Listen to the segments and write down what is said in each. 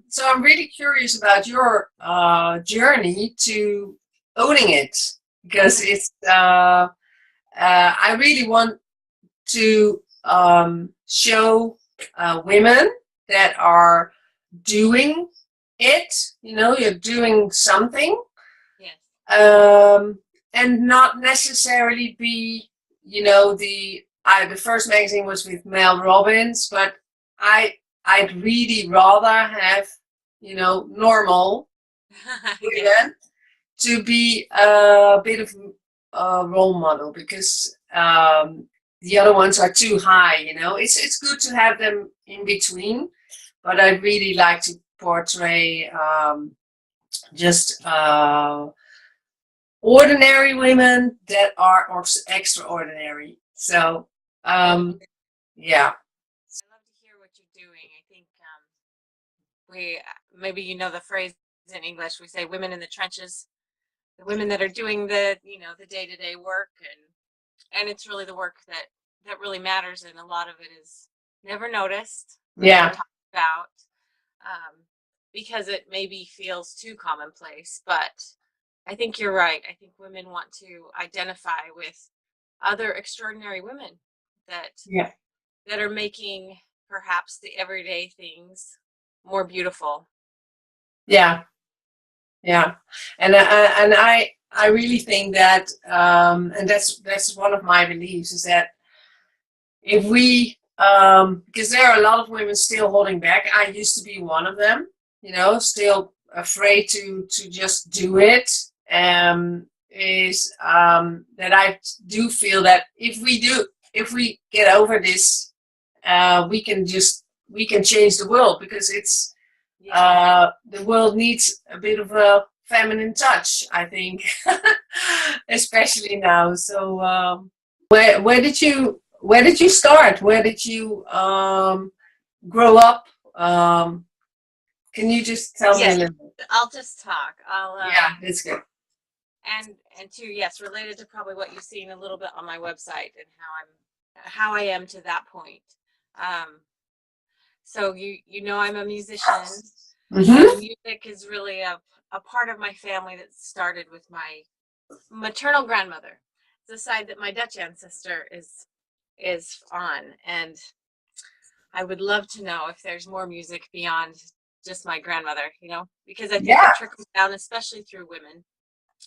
So I'm really curious about your journey to owning it because I really want to show women that are doing it. You know, you're doing something, Yes. um, and not necessarily be. You know, the first magazine was with Mel Robbins, but I I'd really rather have normal Yes. women to be a bit of a role model because the other ones are too high. You know, it's good to have them in between, but I really like to portray just ordinary women that are extraordinary. So I love um, yeah, I love to hear what you're doing. I think we maybe you know the phrase in English we say women in the trenches, the women that are doing the day-to-day work, and it's really the work that really matters, and a lot of it is never noticed or never yeah, talked about, um, because it maybe feels too commonplace. But I think you're right. I think women want to identify with other extraordinary women that yeah, that are making perhaps the everyday things more beautiful. yeah. Yeah, and I really think that, and that's one of my beliefs is that if we, because there are a lot of women still holding back. I used to be one of them, still afraid to just do it. Is that I do feel that if we get over this, we can change the world because Yeah. the world needs a bit of a feminine touch, I think, especially now. So, where did you start? Where did you grow up? Um, can you just tell me a Yes. little bit? I'll just talk. I'll Yeah, that's good. and to yes, related to probably what you've seen a little bit on my website and how I am to that point. Um, so you know I'm a musician. Mm-hmm. Music is really a part of my family that started with my maternal grandmother. The side that my Dutch ancestor is on, and I would love to know if there's more music beyond just my grandmother, because I think Yeah. it trickles down, especially through women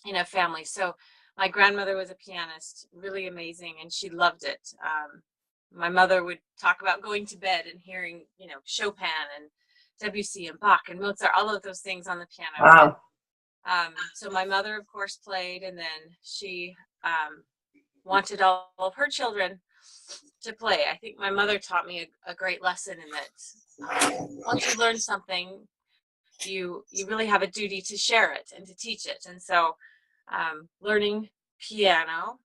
in a family. So my grandmother was a pianist, really amazing, and she loved it. My mother would talk about going to bed and hearing, Chopin and Debussy and Bach and Mozart, all of those things on the piano. And Wow. so my mother, of course, played, and then she wanted all of her children to play. I think my mother taught me a great lesson in that once you learn something, you really have a duty to share it and to teach it. And so learning piano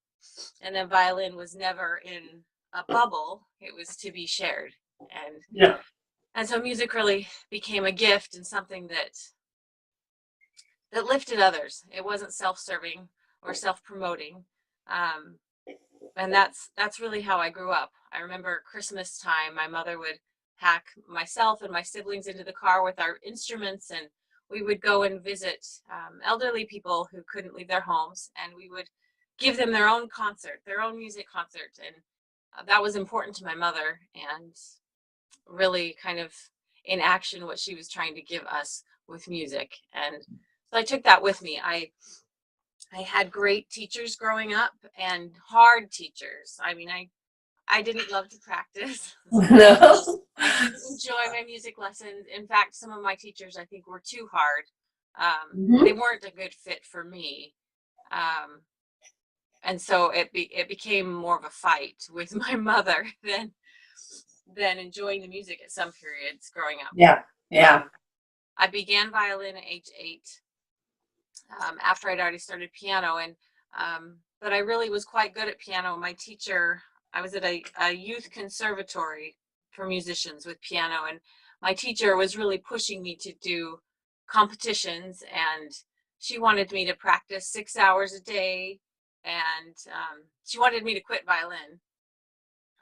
and then violin was never in a bubble. It was to be shared. And Yeah. and so music really became a gift and something that lifted others. It wasn't self-serving or self-promoting. Um, and that's really how I grew up. I remember Christmas time, my mother would pack myself and my siblings into the car with our instruments, and we would go and visit elderly people who couldn't leave their homes, and we would give them their own concert, their own music concert, and that was important to my mother, and really kind of in action what she was trying to give us with music. And so I took that with me. I had great teachers growing up and hard teachers. I mean, I didn't love to practice. No. I didn't enjoy my music lessons. In fact, some of my teachers I think were too hard. They Hmm. weren't a good fit for me. Um, and so it became more of a fight with my mother than enjoying the music at some periods growing up. Yeah. Yeah. I began violin at age 8, after I'd already started piano, and but I really was quite good at piano. My teacher, I was at a youth conservatory for musicians with piano, and my teacher was really pushing me to do competitions, and she wanted me to practice 6 hours a day, and she wanted me to quit violin.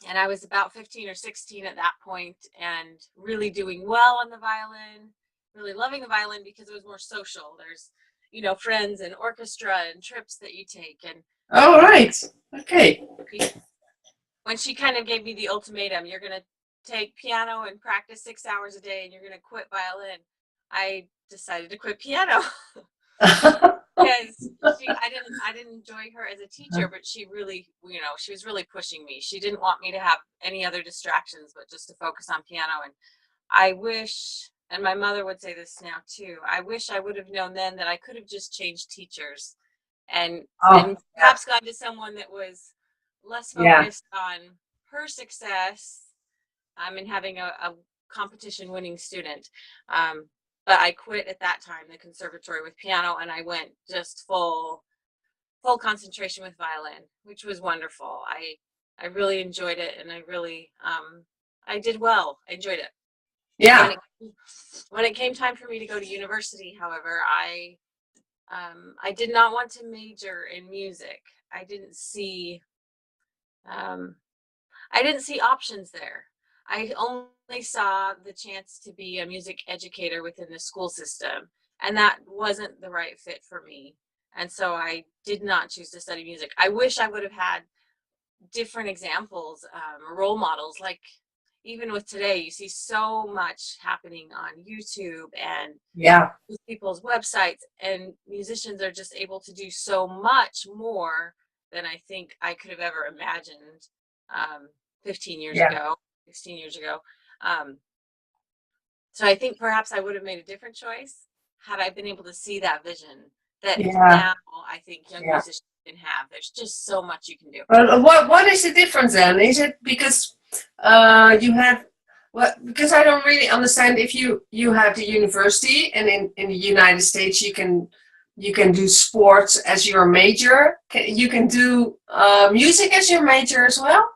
And I was about 15 or 16 at that point and really doing well on the violin. really loving the violin because it was more social. There's, you know, friends and orchestra and trips that you take. And Oh, right. Okay. when she kind of gave me the ultimatum, you're going to take piano and practice 6 hours a day and you're going to quit violin, I decided to quit piano. Because I didn't enjoy her as a teacher, but she really, you know, she was really pushing me. She didn't want me to have any other distractions, but just to focus on piano. And I wish, and my mother would say this now too, I wish I would have known then that I could have just changed teachers and Oh, yeah. perhaps gone to someone that was less Yeah. focused on her success, and having a competition winning student. But I quit at that time the conservatory with piano, and I went just full concentration with violin, which was wonderful. I really enjoyed it, and I really I did well. I enjoyed it. Yeah. When it came time for me to go to university, however, I did not want to major in music. I didn't see um, options there. I only saw the chance to be a music educator within the school system, and that wasn't the right fit for me. And so I did not choose to study music. I wish I would have had different examples, role models. Like even with today, you see so much happening on YouTube and Yeah. people's websites, and musicians are just able to do so much more than I think I could have ever imagined 15 years Yeah. ago, 16 years ago. Um, so I think perhaps I would have made a different choice had I been able to see that vision that Yeah. now I think young Yeah. musicians can have. There's just so much you can do. What is the difference then? Is it because you have what? Because I don't really understand if you have the university and in the United States you can do sports as your major. You can do music as your major as well.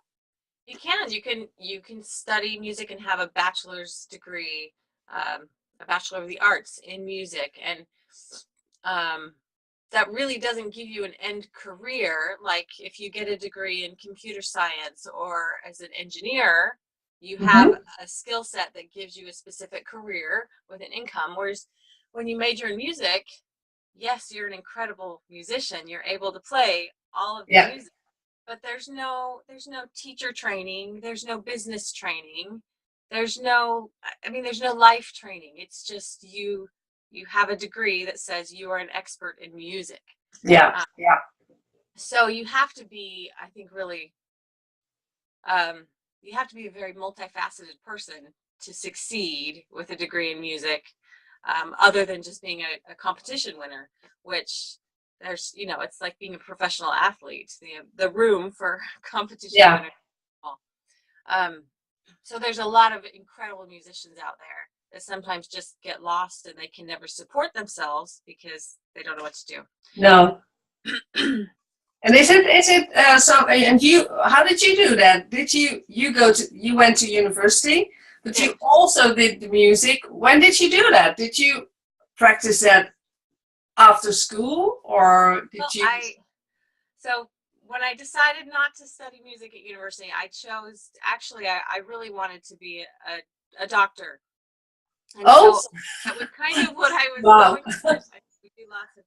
You can study music and have a bachelor's degree, a bachelor of the arts in music, and um, that really doesn't give you an end career. Like if you get a degree in computer science or as an engineer, you have Mm-hmm. a skill set that gives you a specific career with an income. Whereas when you major in music, yes, you're an incredible musician. You're able to play all of the Yeah. music, but there's no teacher training, there's no business training, there's no, I mean, there's no life training. It's just you have a degree that says you are an expert in music. Yeah. uh, Yeah. so you have to be, I think, really, um, you have to be a very multifaceted person to succeed with a degree in music, other than just being a competition winner, which there's, you know, it's like being a professional athlete. The room for competition Yeah. winners. Um, so there's a lot of incredible musicians out there that sometimes just get lost and they can never support themselves because they don't know what to No. do. And is it so? And you, how did you do that? Did you went to university, but Did. you also did the music? When did you do that? Did you practice that after school, or Well, did you? so when I decided not to study music at university, I chose, actually, I really wanted to be a doctor. And Oh, so that was kind of what I was wow. going for. We do lots of,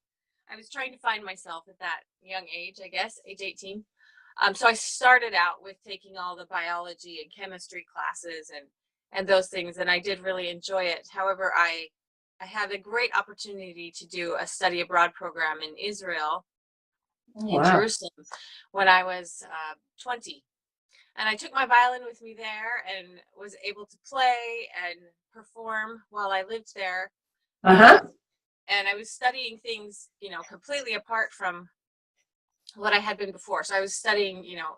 I was trying to find myself at that young age, I guess, age 18. So I started out with taking all the biology and chemistry classes and those things, and I did really enjoy it. However, I had a great opportunity to do a study abroad program in Israel, in Wow. Jerusalem, when I was 20. And I took my violin with me there and was able to play and perform while I lived there. Uh-huh. And I was studying things, you know, completely apart from what I had been before. So I was studying, you know,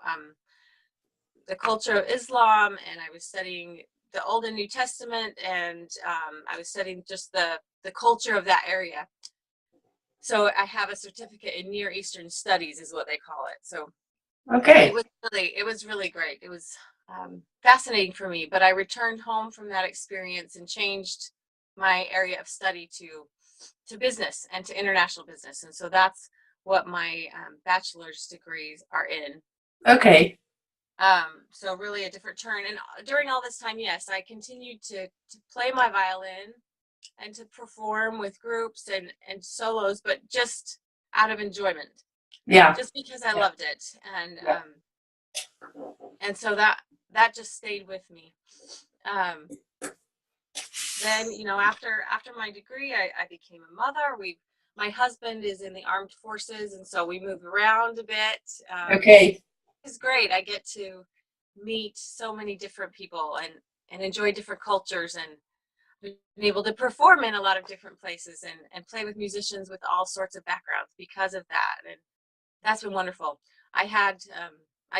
the culture of Islam, and I was studying the Old and New Testament, and I was studying just the culture of that area. So I have a certificate in Near Eastern Studies, is what they call it. So Okay. it was really great. It was fascinating for me. But I returned home from that experience and changed my area of study to business and to international business, and so that's what my bachelor's degrees are in. Okay. So really a different turn. And during all this time, yes, I continued to play my violin. and to perform with groups and solos, but just out of enjoyment, Yeah. just because I Yeah. loved it. And so that just stayed with me. Then, you know, after my degree, I became a mother. My husband is in the armed forces, and so we moved around a bit. Okay. It's great. I get to meet so many different people and enjoy different cultures, and been able to perform in a lot of different places and play with musicians with all sorts of backgrounds because of that. And that's been wonderful. I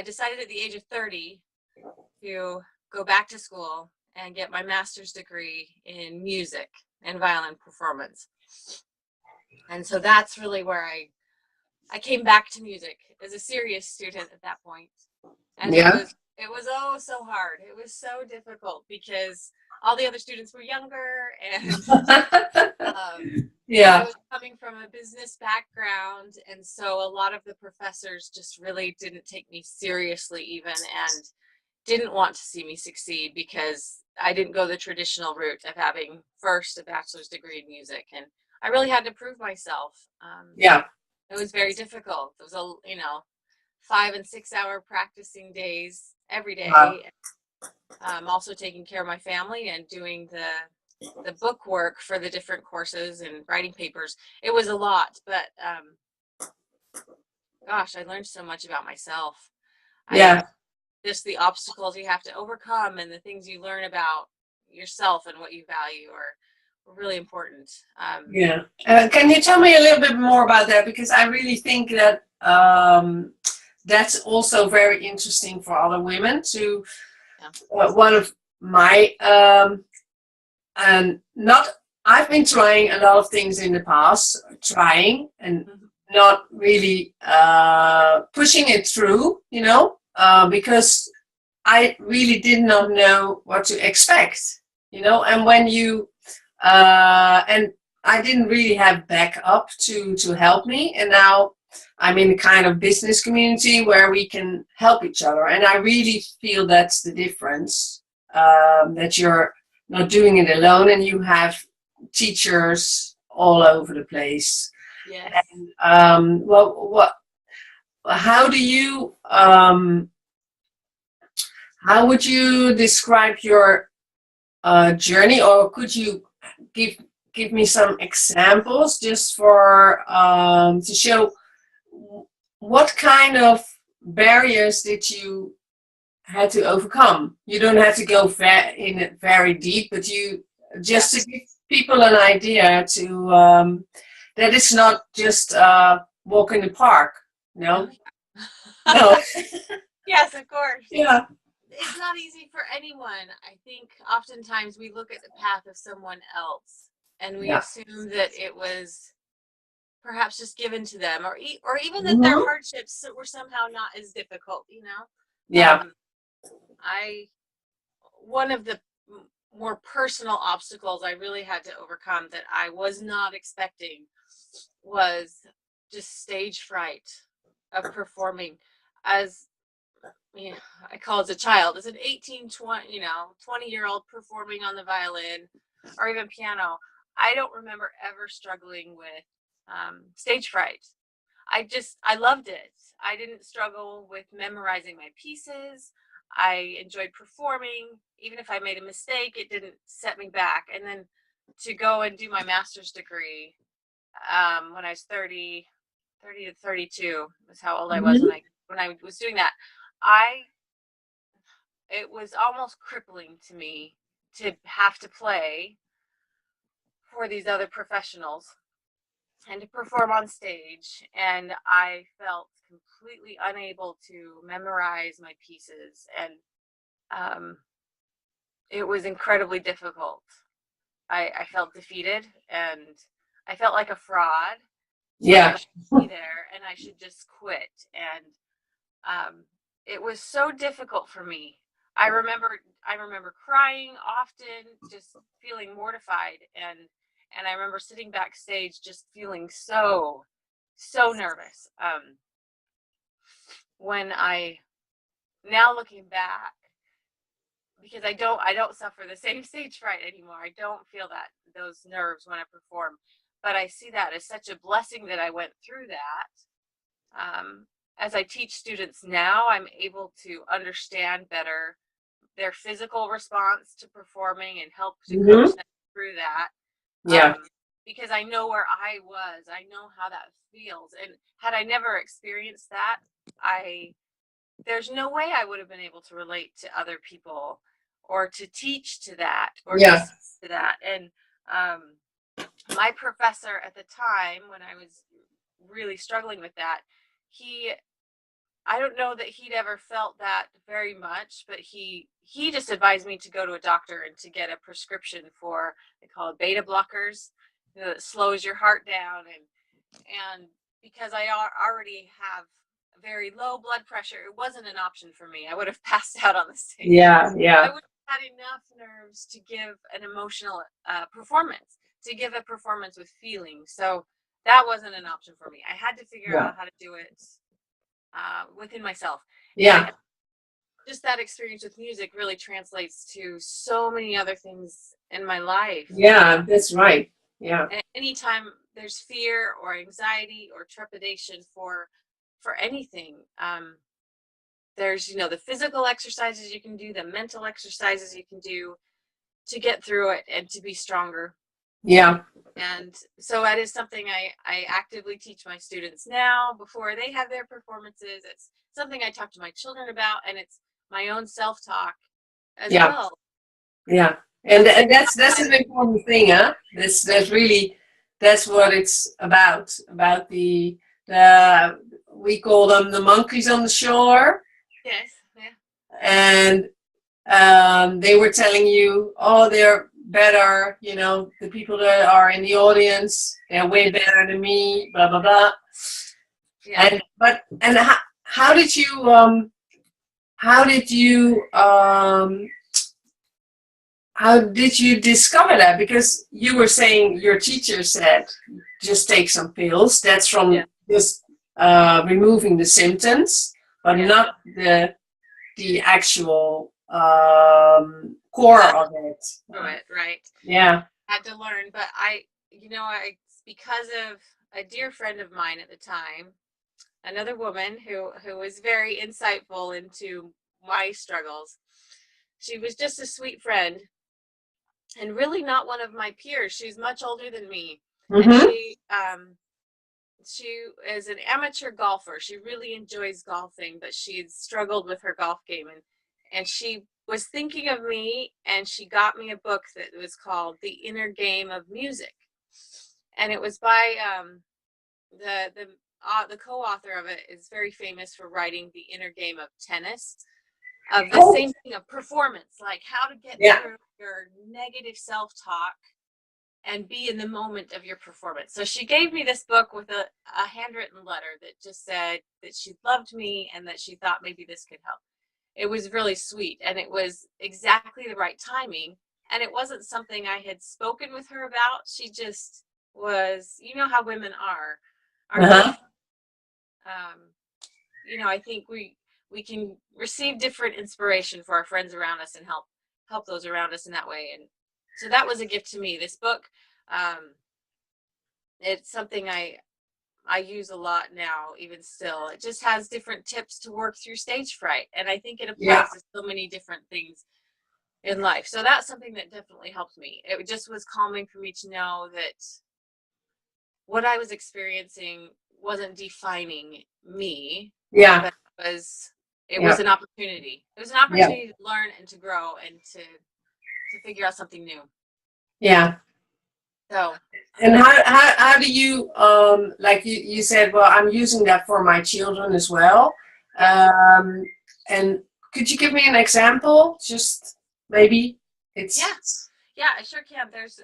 decided at the age of 30 to go back to school and get my master's degree in music and violin performance. And so that's really where I came back to music as a serious student at that point. And Yeah. it was oh so hard. It was so difficult because all the other students were younger, and I Yeah. was coming from a business background, and so a lot of the professors just really didn't take me seriously even, and didn't want to see me succeed because I didn't go the traditional route of having first a bachelor's degree in music, and I really had to prove myself. Yeah. It was very difficult. It was 5 and 6 hour practicing days every Wow. day. Also taking care of my family and doing the book work for the different courses and writing papers. It was a lot, but gosh, I learned so much about myself. Yeah. Just the obstacles you have to overcome and the things you learn about yourself and what you value are really important. Yeah. Can you tell me a little bit more about that? Because I really think that that's also very interesting for other women to. Yeah. One of my and not. I've been trying a lot of things in the past, trying and not really pushing it through. You know, because I really did not know what to expect. You know, and when you and I didn't really have backup to help me, and now I'm in a kind of business community where we can help each other, and I really feel that's the difference, that you're not doing it alone, and you have teachers all over the place. Yes. And what? How do you? How would you describe your journey, or could you give give me some examples just for to show what kind of barriers did you had to overcome? You don't have to go in it very deep, but you just to give people an idea to that it's not just walk in the park. No, no. Yes, of course. Yeah, It's not easy for anyone. I think oftentimes we look at the path of someone else and we yeah. assume that it was perhaps just given to them, or even that their Hmm. hardships were somehow not as difficult, you know. Yeah, I One of the more personal obstacles I really had to overcome that I was not expecting was just stage fright of performing as, yeah, I call it a child, as an 18, 20, 20-year-old performing on the violin or even piano. I don't remember ever struggling with stage fright. I loved it. I didn't struggle with memorizing my pieces. I enjoyed performing. Even if I made a mistake, it didn't set me back. And then to go and do my master's degree when I was 30 to 32 was how old I was hmm, when I was doing that. I It was almost crippling to me to have to play for these other professionals and to perform on stage, and I felt completely unable to memorize my pieces, and um, it was incredibly difficult. I felt defeated, and I felt like a fraud, like I yeah, shouldn't be there and I should just quit. And it was so difficult for me. I remember crying often, just feeling mortified, and I remember sitting backstage just feeling so nervous. When I Now looking back, because I don't suffer the same stage fright anymore. I don't feel those nerves when I perform, but I see that as such a blessing that I went through that. As I teach students now, I'm able to understand better their physical response to performing and help to Mm-hmm. coach them through that. Yeah. Because I know where I was, I know how that feels, and had I never experienced that, there's no way I would have been able to relate to other people or to teach to that or to Yeah. speak to that. And my professor at the time, when I was really struggling with that, I don't know that he'd ever felt that very much, but he just advised me to go to a doctor and to get a prescription for, they call it beta blockers, that slows your heart down, and because I already have very low blood pressure, it wasn't an option for me. I would have passed out on the stage. Yeah. I Yeah. would have had enough nerves to give an emotional performance, to give a performance with feeling. So that wasn't an option for me. I had to figure Yeah. out how to do it within myself. Yeah. And just that experience with music really translates to so many other things in my life. Yeah. That's right. Yeah. And anytime there's fear or anxiety or trepidation for anything, there's the physical exercises you can do, the mental exercises you can do to get through it and to be stronger. Yeah. And so that is something I actively teach my students now before they have their performances. It's something I talk to my children about, and it's my own self-talk as Yeah. well. Yeah. And that's an important thing, huh? That's really, that's what it's about the we call them the monkeys on the shore. Yes. Yeah. And they were telling you, oh, they're better, the people that are in the audience, they're way better than me, blah blah blah. Yeah. And how did you how did you how did you discover that? Because you were saying your teacher said just take some pills. That's from just removing the symptoms, but not the actual core of it. Right. Yeah. Had to learn, but I because of a dear friend of mine at the time, another woman who was very insightful into my struggles. She was just a sweet friend and really not one of my peers. She's much older than me. Mm-hmm. And she is an amateur golfer. She really enjoys golfing, but she'd struggled with her golf game, and she was thinking of me, and she got me a book that was called The Inner Game of Music. And it was by the co-author of it is very famous for writing The Inner Game of Tennis, of the same thing of performance, like how to get through your negative self-talk and be in the moment of your performance. So she gave me this book with a handwritten letter that just said that she loved me and that she thought maybe this could help. It was really sweet, and it was exactly the right timing, and it wasn't something I had spoken with her about. She just was, how women are. I think we can receive different inspiration for our friends around us and help those around us in that way. And so that was a gift to me. This book, it's something I use a lot now, even still. It just has different tips to work through stage fright, and I think it applies to so many different things in life. So that's something that definitely helped me. It just was calming for me to know that what I was experiencing wasn't defining me. Yeah. But it was an opportunity. It was an opportunity to learn and to grow and to figure out something new. Yeah. So. And how do you like you said, well, I'm using that for my children as well. And could you give me an example? Just maybe it's. Yeah, I sure can. There's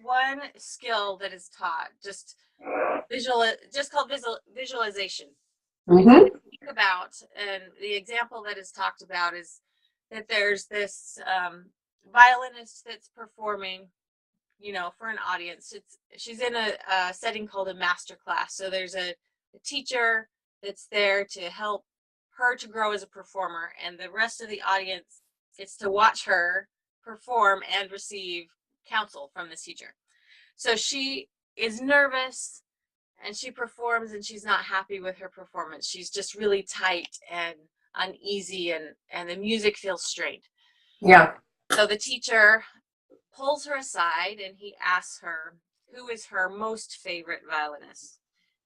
one skill that is taught, just called visualization. Mm-hmm. Think about, and the example that is talked about is that there's this violinist that's performing, for an audience. She's in a setting called a master class. So there's a teacher that's there to help her to grow as a performer, and the rest of the audience It's to watch her perform and receive counsel from this teacher. So she is nervous and she performs and she's not happy with her performance. She's just really tight and uneasy, and the music feels strained. Yeah. So the teacher pulls her aside and he asks her who is her most favorite violinist.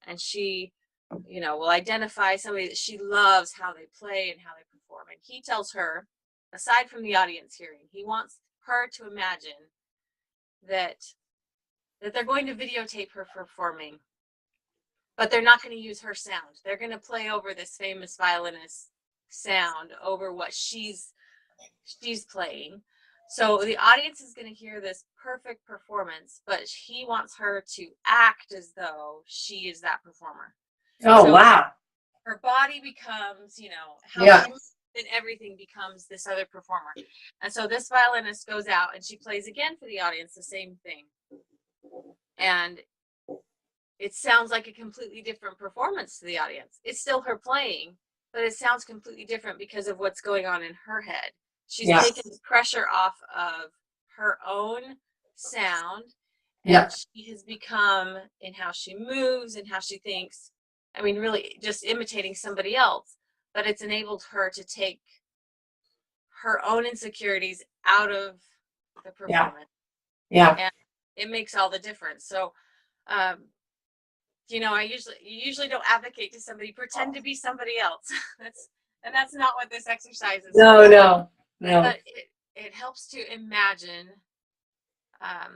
And she, will identify somebody that she loves how they play and how they perform. And he tells her, aside from the audience hearing, he wants her to imagine that they're going to videotape her performing, but they're not going to use her sound. They're going to play over this famous violinist sound over what she's playing. So the audience is going to hear this perfect performance, but he wants her to act as though she is that performer. Oh, so wow. Her body becomes, how Yeah. she moves, and everything becomes this other performer. And so this violinist goes out and she plays again for the audience the same thing. And it sounds like a completely different performance to the audience. It's still her playing, but it sounds completely different because of what's going on in her head. She's taken the pressure off of her own sound, and she has become, in how she moves and how she thinks, I mean, really just imitating somebody else, but it's enabled her to take her own insecurities out of the performance. Yeah. And it makes all the difference. So, I usually don't advocate to somebody pretend to be somebody else. That's not what this exercise is. No. But it helps to imagine. I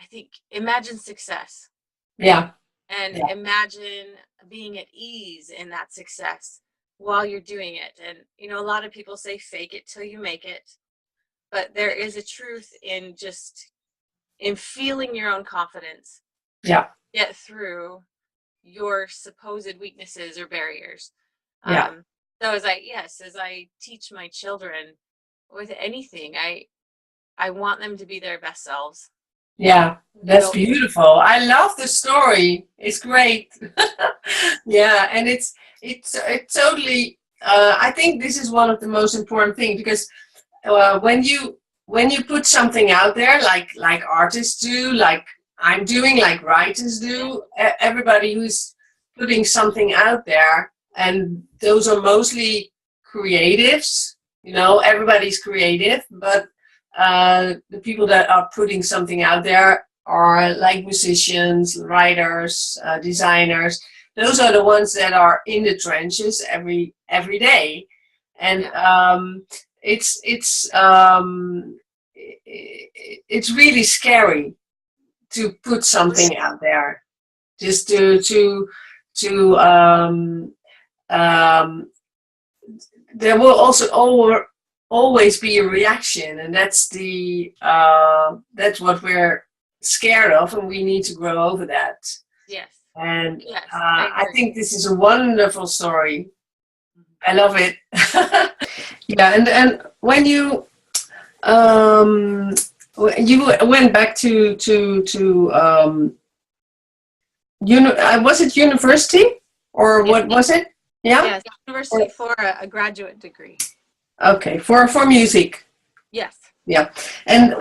think imagine success. Yeah. And imagine being at ease in that success while you're doing it. And a lot of people say fake it till you make it, but there is a truth in feeling your own confidence. Yeah. Get through your supposed weaknesses or barriers. Yeah. So as I teach my children with anything, I want them to be their best selves. Yeah, that's beautiful. I love the story. It's great. Yeah, and it's totally. I think this is one of the most important things, because when you put something out there, like artists do, like I'm doing, like writers do, everybody who's putting something out there, and those are mostly creatives. Everybody's creative, but the people that are putting something out there are like musicians, writers, designers. Those are the ones that are in the trenches every day, and it's really scary to put something out there, just to there will also always be a reaction, and that's what we're scared of, and we need to grow over that. Yes. And I think this is a wonderful story. I love it. Yeah, and when you went back to was it university, or what was it? Yeah. Yes, university for a graduate degree. Okay, for music. Yes. Yeah, and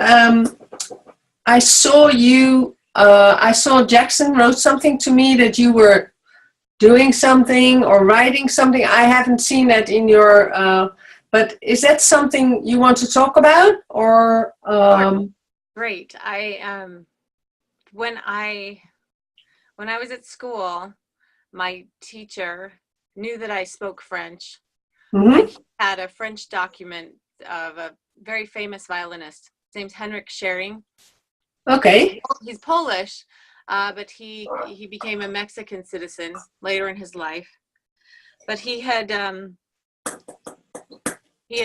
I saw I saw Jackson wrote something to me that you were doing something or writing something. I haven't seen that in your. But is that something you want to talk about, or? Great. When I was at school, my teacher knew that I spoke French. Mm-hmm. And he had a French document of a very famous violinist. His name's Henrik Schering. Okay. He's Polish, but he became a Mexican citizen later in his life. But he had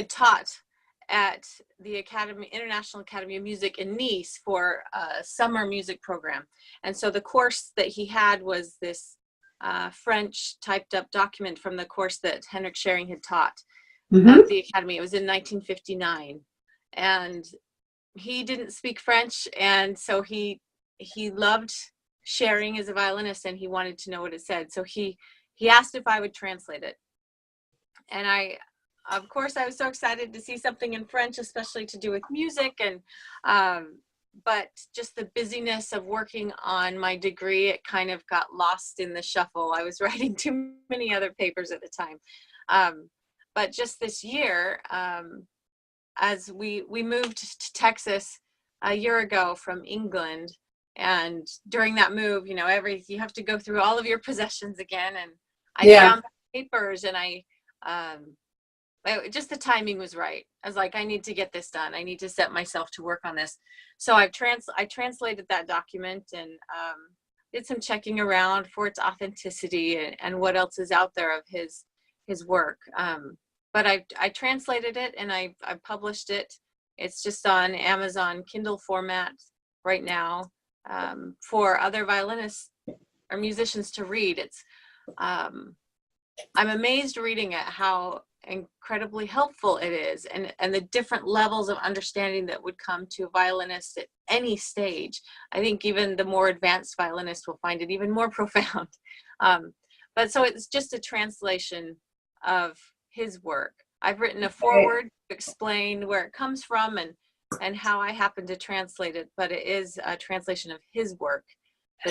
taught at the International Academy of Music in Nice for a summer music program. And so the course that he had was this French typed up document from the course that Henrik Schering had taught at the Academy. It was in 1959. And he didn't speak French, and so he loved Schering as a violinist, and he wanted to know what it said. So he asked if I would translate it. And I of course, I was so excited to see something in French, especially to do with music. And but just the busyness of working on my degree, it kind of got lost in the shuffle. I was writing too many other papers at the time. But just this year, as we moved to Texas a year ago from England, and during that move, you know, you have to go through all of your possessions again. And I found papers, and just the timing was right. I was like, I need to get this done. I need to set myself to work on this. So I translated that document and did some checking around for its authenticity and what else is out there of his work. But I translated it, and I published it. It's just on Amazon Kindle format right now for other violinists or musicians to read. It's I'm amazed reading it how incredibly helpful it is, and the different levels of understanding that would come to a violinist at any stage. I think even the more advanced violinist will find it even more profound. But so it's just a translation of his work. I've written a foreword to explain where it comes from and how I happen to translate it, but it is a translation of his work.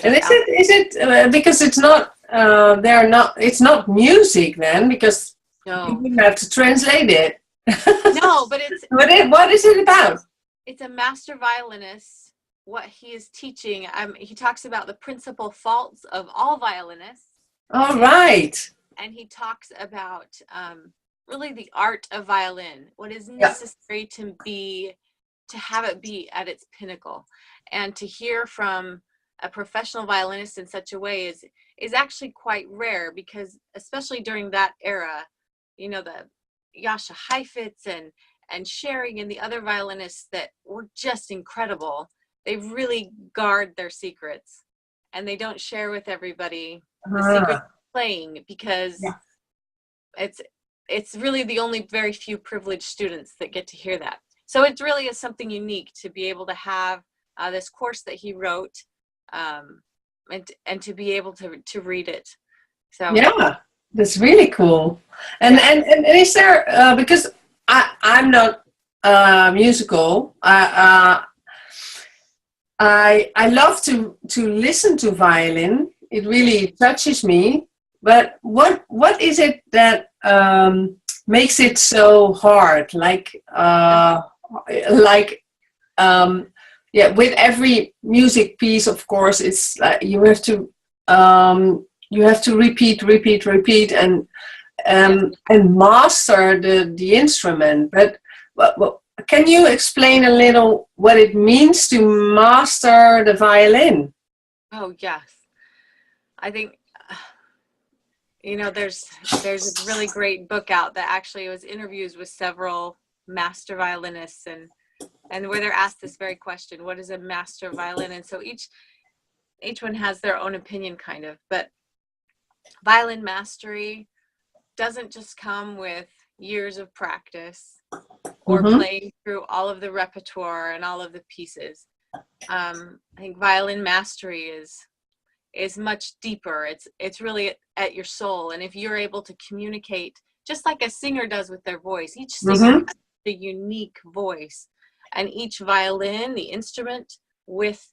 And is it because it's not it's not music then, because no, you have to translate it. No, but it's what is it about? It's a master violinist, what he is teaching. He talks about the principal faults of all violinists. All right. And he talks about really the art of violin, what is necessary to have it be at its pinnacle. And to hear from a professional violinist in such a way is actually quite rare, because especially during that era, you know, the Jascha Heifetz and Sherry and the other violinists that were just incredible, they really guard their secrets, and they don't share with everybody the secret of playing, because it's really the only very few privileged students that get to hear that. So it really is something unique to be able to have this course that he wrote, and to be able to read it. So yeah, that's really cool. And is there because I'm not musical. I love to listen to violin. It really touches me. But what is it that makes it so hard? With every music piece, of course, it's you have to repeat and master the instrument. But can you explain a little what it means to master the violin? Oh yes, I think you know there's a really great book out that actually was interviews with several master violinists and where they're asked this very question, what is a master violin? And so each one has their own opinion, kind of. But violin mastery doesn't just come with years of practice or playing through all of the repertoire and all of the pieces. I think violin mastery is much deeper. It's really at your soul. And if you're able to communicate, just like a singer does with their voice, each singer has a unique voice. And each violin, the instrument with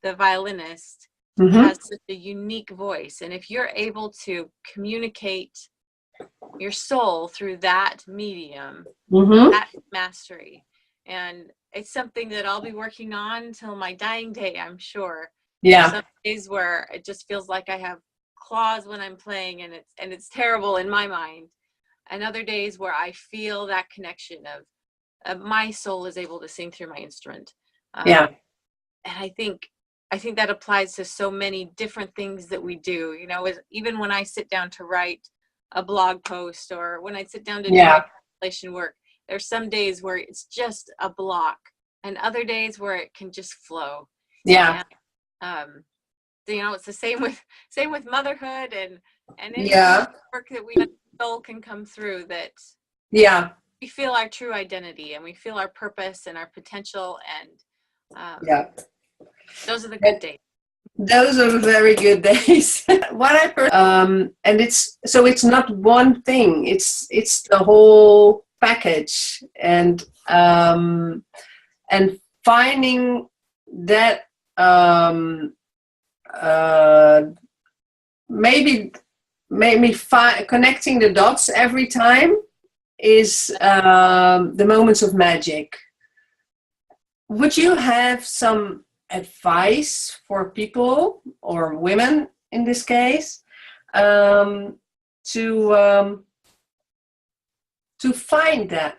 the violinist, has such a unique voice. And if you're able to communicate your soul through that medium, that's mastery. And it's something that I'll be working on until my dying day, I'm sure. Yeah. Some days where it just feels like I have claws when I'm playing, and it's terrible in my mind. And other days where I feel that connection of my soul is able to sing through my instrument. And I think that applies to so many different things that we do. You know, even when I sit down to write a blog post, or when I sit down to do my translation work, there's some days where it's just a block, and other days where it can just flow. And, you know, it's the same with motherhood and any work that we soul can come through, that we feel our true identity and we feel our purpose and our potential, and those are the good days. Those are very good days. What I and it's not one thing. It's the whole package, and finding that, maybe connecting the dots every time is the moments of magic. Would you have some advice for people, or women in this case, to find that?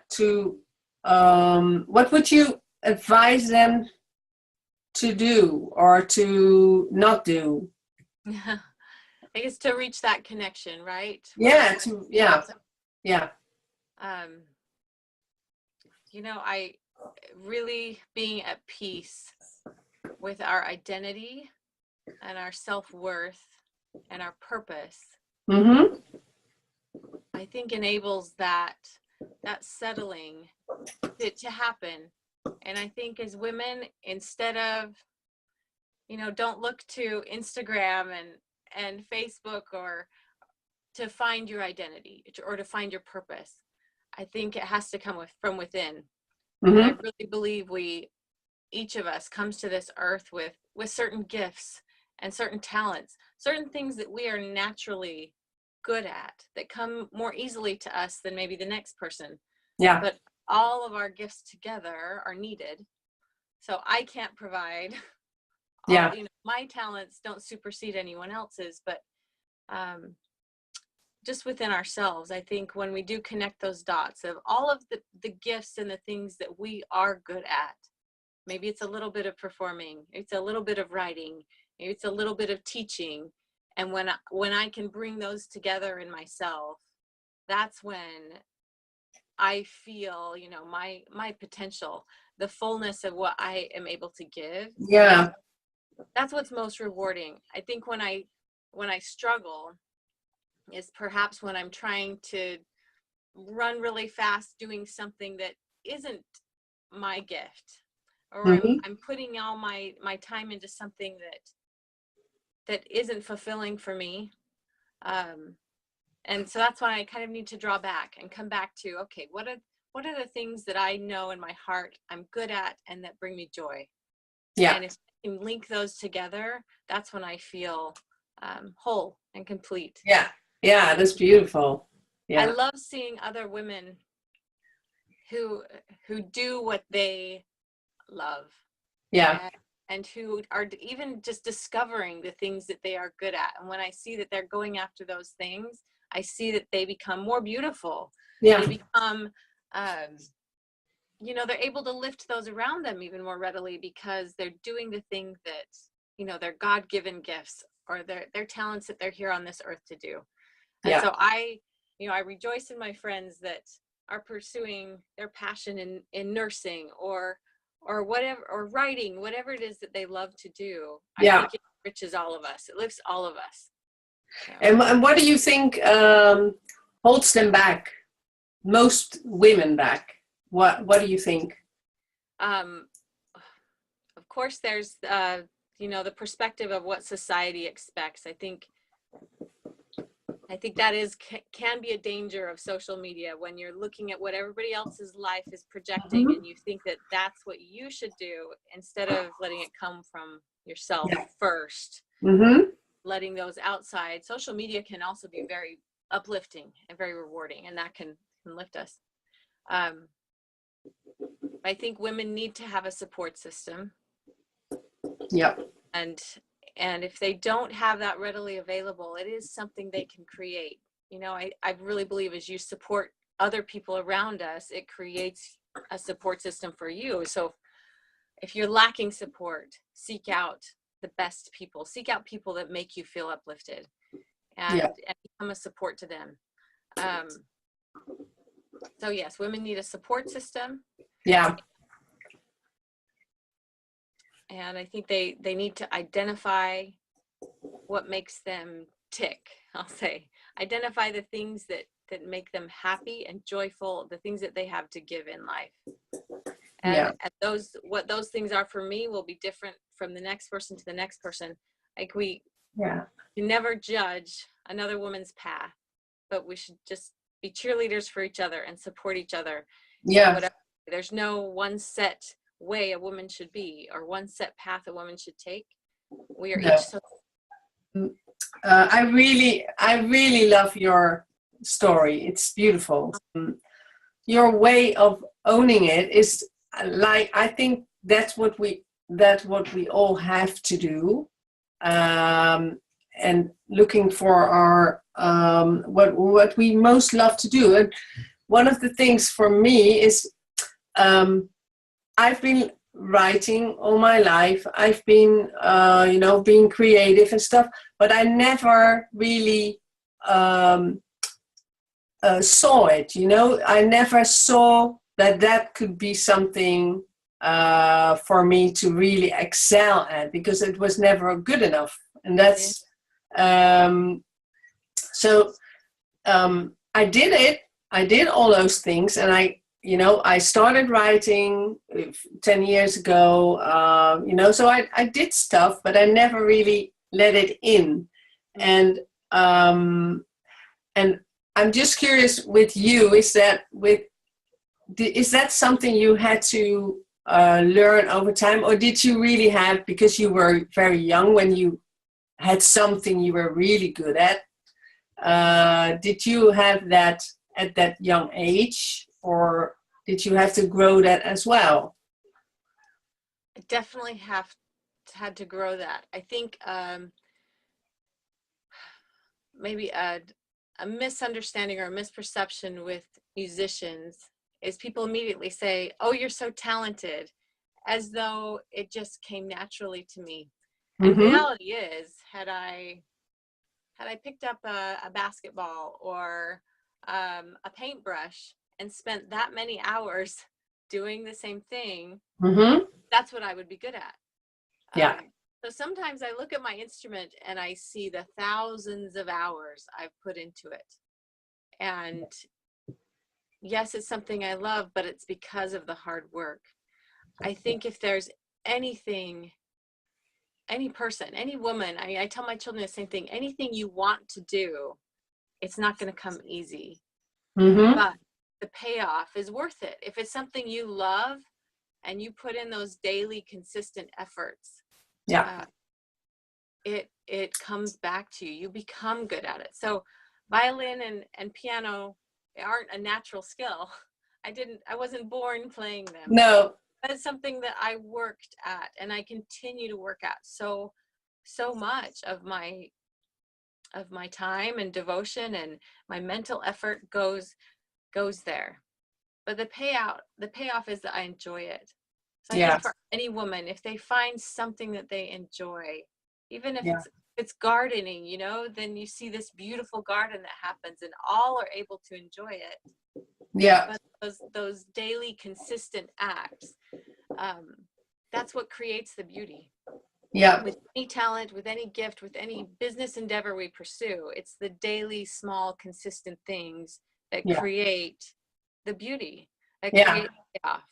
What would you advise them to do or to not do? I guess to reach that connection, right? Yeah, yeah. I really being at peace with our identity and our self-worth and our purpose, Mm-hmm. I think enables that settling to happen. And I think as women, instead of, don't look to Instagram and Facebook or to find your identity or to find your purpose. I think it has to come from within. Mm-hmm. And I really believe each of us comes to this earth with certain gifts and certain talents, certain things that we are naturally good at, that come more easily to us than maybe the next person. Yeah. But all of our gifts together are needed. So I can't provide Yeah. my talents don't supersede anyone else's, but just within ourselves, I think when we do connect those dots of all of the gifts and the things that we are good at, maybe it's a little bit of performing, it's a little bit of writing, maybe it's a little bit of teaching. And when I can bring those together in myself, that's when I feel, my potential, the fullness of what I am able to give. Yeah. That's what's most rewarding. I think when I struggle is perhaps when I'm trying to run really fast doing something that isn't my gift, or Mm-hmm. I'm putting all my time into something that isn't fulfilling for me. And so that's why I kind of need to draw back and come back to, okay, what are the things that I know in my heart I'm good at and that bring me joy? Yeah. And if I can link those together, that's when I feel whole and complete. Yeah. Yeah, that's beautiful. I Yeah. love seeing other women who do what they love. Yeah. And who are even just discovering the things that they are good at. And when I see that they're going after those things, I see that they become more beautiful. Yeah. They become, they're able to lift those around them even more readily because they're doing the thing that, their God-given gifts or their talents that they're here on this earth to do. And Yeah. so I rejoice in my friends that are pursuing their passion in nursing or whatever, or writing, whatever it is that they love to do. Yeah. I think it enriches all of us. It lifts all of us. And what do you think holds them back? Most women back? What do you think? Of course, there's the perspective of what society expects. I think that can be a danger of social media when you're looking at what everybody else's life is projecting, Mm-hmm. and you think that that's what you should do instead of letting it come from yourself first. Mm-hmm. Letting those outside. Social media can also be very uplifting and very rewarding, and that can lift us. I think women need to have a support system. Yep. And if they don't have that readily available, it is something they can create. I really believe as you support other people around us, it creates a support system for you. So if you're lacking support, seek out the best people, seek out people that make you feel uplifted and become a support to them. So yes, women need a support system. Yeah. And I think they need to identify what makes them tick. I'll say, identify the things that make them happy and joyful, the things that they have to give in life. And what those things are for me will be different from the next person to the next person. Like we never judge another woman's path, but we should just be cheerleaders for each other and support each other. Yeah. Whatever. There's no one set way a woman should be or one set path a woman should take. We are No. each so. I really love your story. It's beautiful. Your way of owning it is like, I think that's what we all have to do. And looking for our what we most love to do. And one of the things for me is I've been writing all my life. I've been being creative and stuff, but I never really saw it. I never saw that could be something for me to really excel at, because it was never good enough. And that's I did it. I did all those things, and I started writing 10 years ago. So I did stuff, but I never really let it in. And I'm just curious with you, is that something you had to learn over time, or did you really have, because you were very young when you had something you were really good at, did you have that at that young age, or did you have to grow that as well? I definitely had to grow that. I think maybe a misunderstanding or a misperception with musicians is people immediately say, "Oh, you're so talented," as though it just came naturally to me. And reality is, had I picked up a basketball or a paintbrush and spent that many hours doing the same thing, that's what I would be good at. Yeah. So sometimes I look at my instrument and I see the thousands of hours I've put into it. And yes, it's something I love, but it's because of the hard work. I think if there's anything, any person, any woman, I tell my children the same thing, anything you want to do, it's not going to come easy. But the payoff is worth it. If it's something you love and you put in those daily consistent efforts, it comes back to you. You become good at it. So violin and piano aren't a natural skill. I wasn't born playing them. No. But it's something that I worked at, and I continue to work at. So much of my time and devotion and my mental effort goes there. But the payoff is that I enjoy it. So I think for any woman, if they find something that they enjoy, even if it's gardening, then you see this beautiful garden that happens and all are able to enjoy it. Yeah. But those daily consistent acts, that's what creates the beauty. Yeah. With any talent, with any gift, with any business endeavor we pursue, it's the daily, small, consistent things that create the beauty, that create payoff.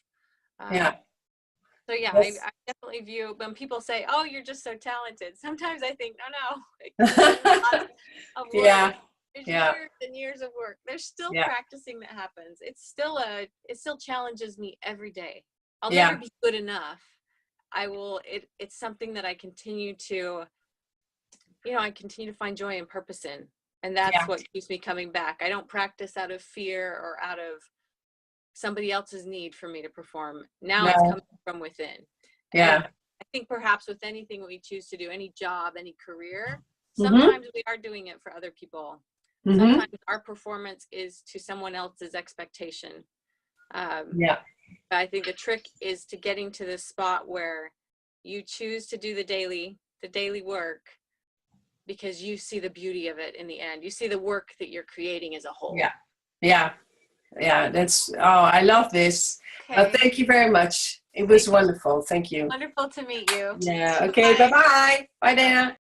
So I definitely view, when people say, "Oh, you're just so talented," sometimes I think, no, there's lots of work. There's years and years of work. There's still practicing that happens. It still challenges me every day. I'll never be good enough. It's something that I continue to, I continue to find joy and purpose in. And that's what keeps me coming back. I don't practice out of fear or out of somebody else's need for me to perform. Now it's coming from within. And I think perhaps with anything we choose to do, any job, any career, sometimes we are doing it for other people. Sometimes our performance is to someone else's expectation. I think the trick is to getting to this spot where you choose to do the daily work because you see the beauty of it in the end. You see the work that you're creating as a whole. That's, I love this. Thank you very much. It was wonderful. Thank you. Wonderful to meet you. Okay. Bye-bye. Bye, Dayna.